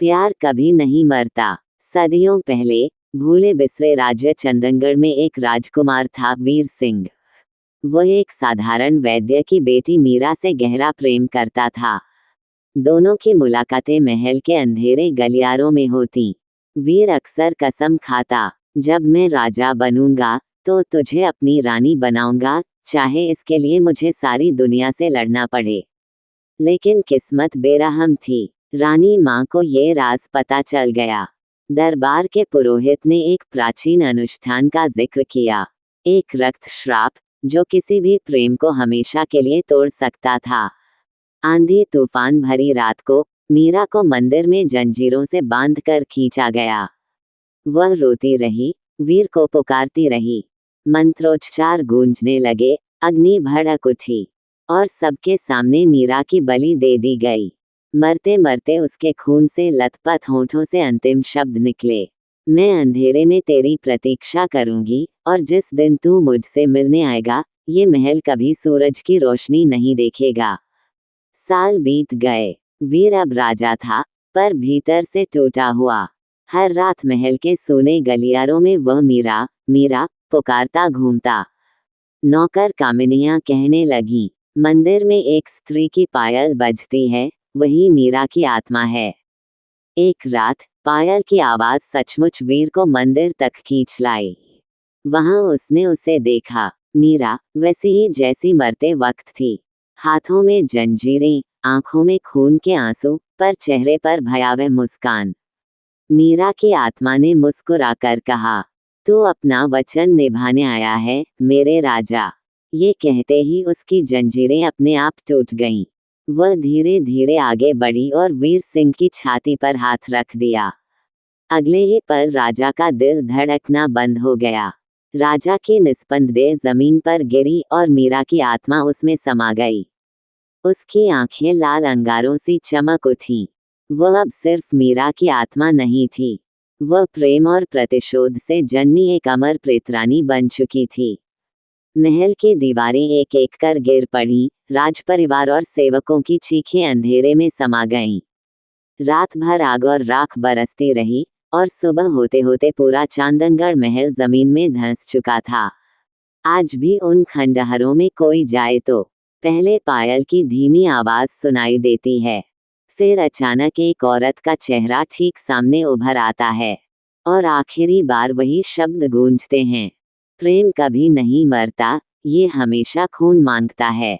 प्यार कभी नहीं मरता। सदियों पहले भूले बिसरे राज्य चंदनगढ़ में एक राजकुमार था, वीर सिंह। वह एक साधारण वैद्य की बेटी मीरा से गहरा प्रेम करता था। दोनों की मुलाकातें महल के अंधेरे गलियारों में होती। वीर अक्सर कसम खाता, जब मैं राजा बनूंगा तो तुझे अपनी रानी बनाऊंगा, चाहे इसके लिए मुझे सारी दुनिया से लड़ना पड़े। लेकिन किस्मत बेरहम थी। रानी माँ को ये राज पता चल गया। दरबार के पुरोहित ने एक प्राचीन अनुष्ठान का जिक्र किया, एक रक्त श्राप जो किसी भी प्रेम को हमेशा के लिए तोड़ सकता था। आंधी तूफान भरी रात को मीरा को मंदिर में जंजीरों से बांधकर खींचा गया। वह रोती रही, वीर को पुकारती रही। मंत्रोच्चार गूंजने लगे, अग्नि भड़क उठी और सबके सामने मीरा की बलि दे दी गई। मरते मरते उसके खून से लथपथ होठों से अंतिम शब्द निकले, मैं अंधेरे में तेरी प्रतीक्षा करूंगी और जिस दिन तू मुझसे मिलने आएगा ये महल कभी सूरज की रोशनी नहीं देखेगा। साल बीत गए। वीर अब राजा था, पर भीतर से टूटा हुआ। हर रात महल के सूने गलियारों में वह मीरा मीरा पुकारता घूमता। नौकर कामिनियां कहने लगीं, मंदिर में एक स्त्री की पायल बजती है, वही मीरा की आत्मा है। एक रात पायल की आवाज सचमुच वीर को मंदिर तक खींच लाई। वहां उसने उसे देखा, मीरा वैसी ही जैसी मरते वक्त थी। हाथों में जंजीरें, आंखों में खून के आंसू, पर चेहरे पर भयावह मुस्कान। मीरा की आत्मा ने मुस्कुराकर कहा, तू अपना वचन निभाने आया है मेरे राजा। ये कहते ही उसकी जंजीरें अपने आप टूट गईं। वह धीरे धीरे आगे बढ़ी और वीर सिंह की छाती पर हाथ रख दिया। अगले ही पल राजा का दिल धड़कना बंद हो गया। राजा की निस्पंद देह जमीन पर गिरी और मीरा की आत्मा उसमें समा गई। उसकी आंखें लाल अंगारों सी चमक उठीं। वह अब सिर्फ मीरा की आत्मा नहीं थी, वह प्रेम और प्रतिशोध से जन्मी एक अमर प्रेतरानी बन चुकी थी। महल की दीवारें एक एक कर गिर पड़ी, राजपरिवार और सेवकों की चीखें अंधेरे में समा गईं। रात भर आग और राख बरसती रही और सुबह होते होते पूरा चांदनगढ़ महल जमीन में धंस चुका था। आज भी उन खंडहरों में कोई जाए तो पहले पायल की धीमी आवाज सुनाई देती है, फिर अचानक एक औरत का चेहरा ठीक सामने उभर आता है और आखिरी बार वही शब्द गूंजते हैं, प्रेम कभी नहीं मरता, ये हमेशा खून मांगता है।